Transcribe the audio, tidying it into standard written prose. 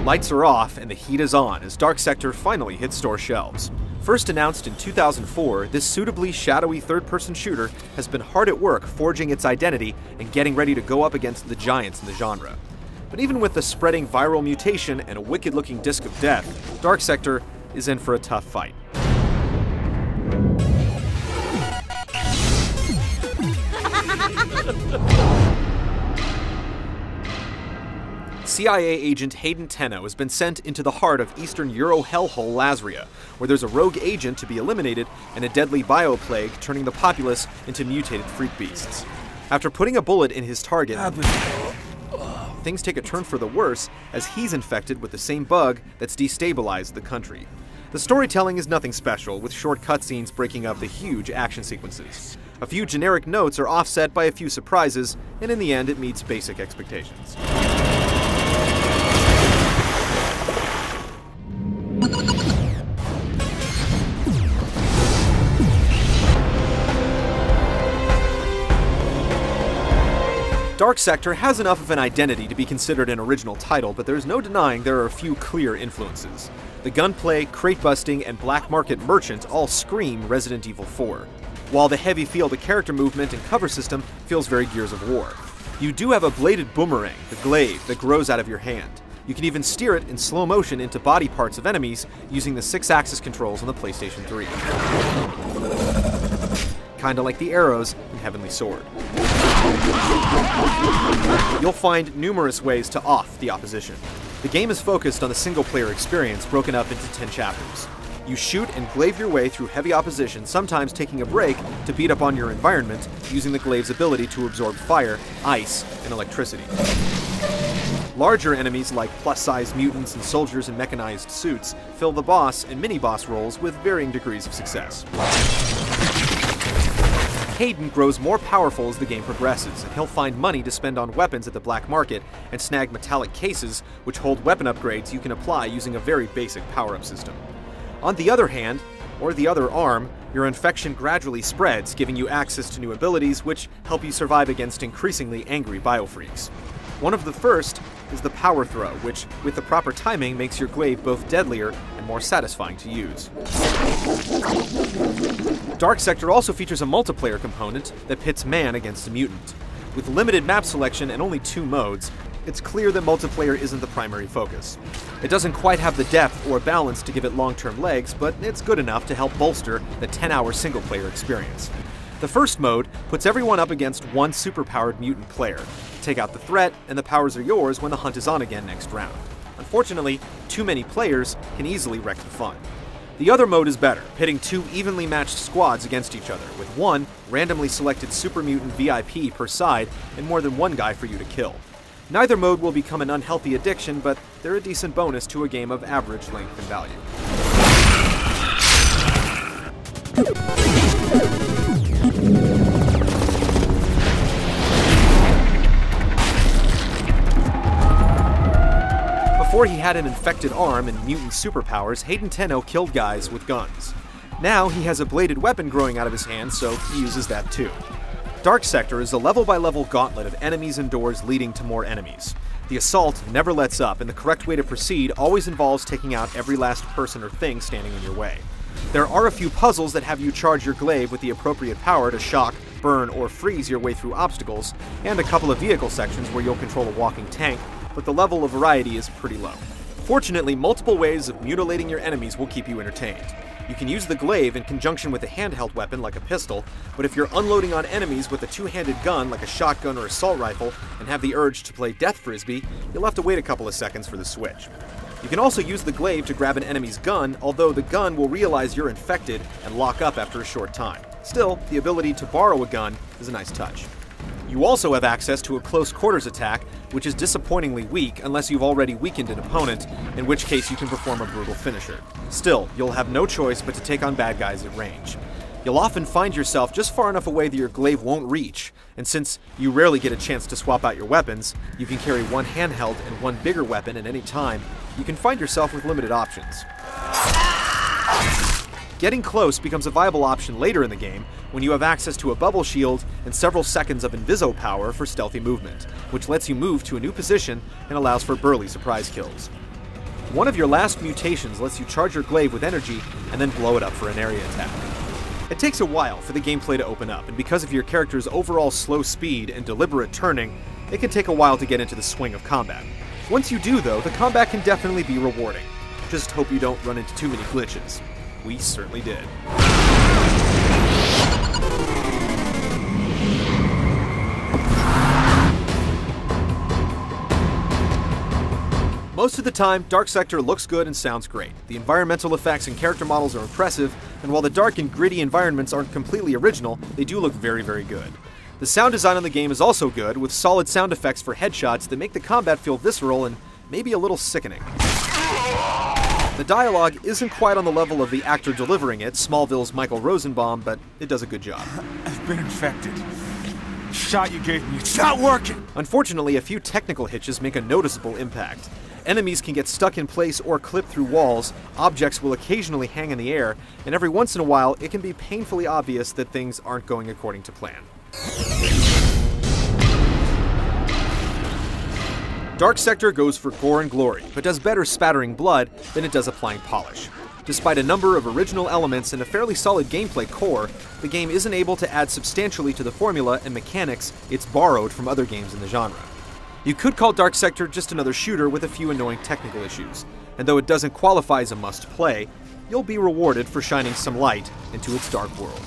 lights are off and the heat is on as Dark Sector finally hits store shelves. First announced in 2004, this suitably shadowy third-person shooter has been hard at work forging its identity and getting ready to go up against the giants in the genre. But even with the spreading viral mutation and a wicked-looking Disc of Death, Dark Sector is in for a tough fight. CIA agent Hayden Tenno has been sent into the heart of Eastern Euro hellhole Lasria, where there's a rogue agent to be eliminated and a deadly bioplague turning the populace into mutated freak beasts. After putting a bullet in his target, things take a turn for the worse as he's infected with the same bug that's destabilized the country. The storytelling is nothing special, with short cutscenes breaking up the huge action sequences. A few generic notes are offset by a few surprises, and in the end it meets basic expectations. Dark Sector has enough of an identity to be considered an original title, but there's no denying there are a few clear influences. The gunplay, crate busting, and black market merchant all scream Resident Evil 4, while the heavy feel to character movement and cover system feels very Gears of War. You do have a bladed boomerang, the glaive, that grows out of your hand. You can even steer it in slow motion into body parts of enemies using the 6-axis controls on the PlayStation 3. Kinda like the arrows in Heavenly Sword. You'll find numerous ways to off the opposition. The game is focused on the single-player experience broken up into 10 chapters. You shoot and glaive your way through heavy opposition, sometimes taking a break to beat up on your environment using the glaive's ability to absorb fire, ice, and electricity. Larger enemies like plus-size mutants and soldiers in mechanized suits fill the boss and mini-boss roles with varying degrees of success. Hayden grows more powerful as the game progresses, and he'll find money to spend on weapons at the black market and snag metallic cases which hold weapon upgrades you can apply using a very basic power-up system. On the other hand, or the other arm, your infection gradually spreads, giving you access to new abilities which help you survive against increasingly angry biofreaks. One of the first is the Power Throw, which, with the proper timing, makes your glaive both deadlier and more satisfying to use. Dark Sector also features a multiplayer component that pits man against a mutant. With limited map selection and only 2 modes, it's clear that multiplayer isn't the primary focus. It doesn't quite have the depth or balance to give it long-term legs, but it's good enough to help bolster the 10-hour single-player experience. The first mode puts everyone up against one superpowered mutant player. Take out the threat, and the powers are yours when the hunt is on again next round. Unfortunately, too many players can easily wreck the fun. The other mode is better, pitting 2 evenly matched squads against each other, with 1 randomly selected super mutant VIP per side and more than 1 guy for you to kill. Neither mode will become an unhealthy addiction, but they're a decent bonus to a game of average length and value. Before he had an infected arm and mutant superpowers, Hayden Tenno killed guys with guns. Now he has a bladed weapon growing out of his hand, so he uses that too. Dark Sector is a level-by-level gauntlet of enemies and doors leading to more enemies. The assault never lets up, and the correct way to proceed always involves taking out every last person or thing standing in your way. There are a few puzzles that have you charge your glaive with the appropriate power to shock, burn, or freeze your way through obstacles, and a couple of vehicle sections where you'll control a walking tank, but the level of variety is pretty low. Fortunately, multiple ways of mutilating your enemies will keep you entertained. You can use the glaive in conjunction with a handheld weapon like a pistol, but if you're unloading on enemies with a 2-handed gun like a shotgun or assault rifle and have the urge to play Death Frisbee, you'll have to wait a couple of seconds for the switch. You can also use the glaive to grab an enemy's gun, although the gun will realize you're infected and lock up after a short time. Still, the ability to borrow a gun is a nice touch. You also have access to a close quarters attack, which is disappointingly weak unless you've already weakened an opponent, in which case you can perform a brutal finisher. Still, you'll have no choice but to take on bad guys at range. You'll often find yourself just far enough away that your glaive won't reach, and since you rarely get a chance to swap out your weapons, you can carry one handheld and one bigger weapon at any time, you can find yourself with limited options. Getting close becomes a viable option later in the game when you have access to a bubble shield and several seconds of Inviso power for stealthy movement, which lets you move to a new position and allows for burly surprise kills. One of your last mutations lets you charge your glaive with energy and then blow it up for an area attack. It takes a while for the gameplay to open up, and because of your character's overall slow speed and deliberate turning, it can take a while to get into the swing of combat. Once you do, though, the combat can definitely be rewarding. Just hope you don't run into too many glitches. We certainly did. Most of the time, Dark Sector looks good and sounds great. The environmental effects and character models are impressive, and while the dark and gritty environments aren't completely original, they do look very, very good. The sound design on the game is also good, with solid sound effects for headshots that make the combat feel visceral and maybe a little sickening. The dialogue isn't quite on the level of the actor delivering it, Smallville's Michael Rosenbaum, but it does a good job. I've been infected. The shot you gave me, it's not working! Unfortunately, a few technical hitches make a noticeable impact. Enemies can get stuck in place or clip through walls, objects will occasionally hang in the air, and every once in a while it can be painfully obvious that things aren't going according to plan. Dark Sector goes for gore and glory, but does better spattering blood than it does applying polish. Despite a number of original elements and a fairly solid gameplay core, the game isn't able to add substantially to the formula and mechanics it's borrowed from other games in the genre. You could call Dark Sector just another shooter with a few annoying technical issues, and though it doesn't qualify as a must-play, you'll be rewarded for shining some light into its dark world.